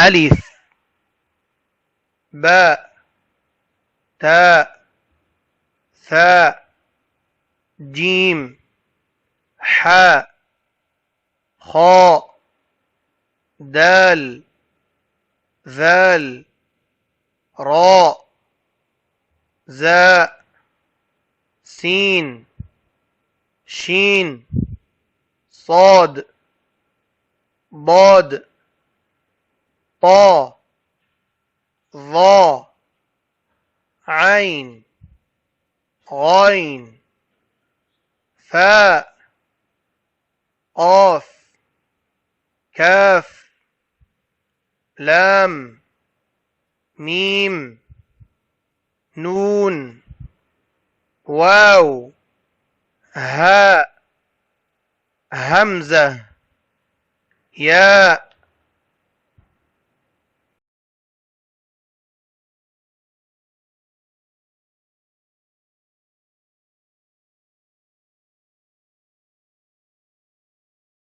ألف باء تاء ثاء جيم حاء خاء دال ذال راء زاء سين شين صاد ضاد طا ظا عين غين فاء قاف كاف لام ميم نون واو هاء همزة ياء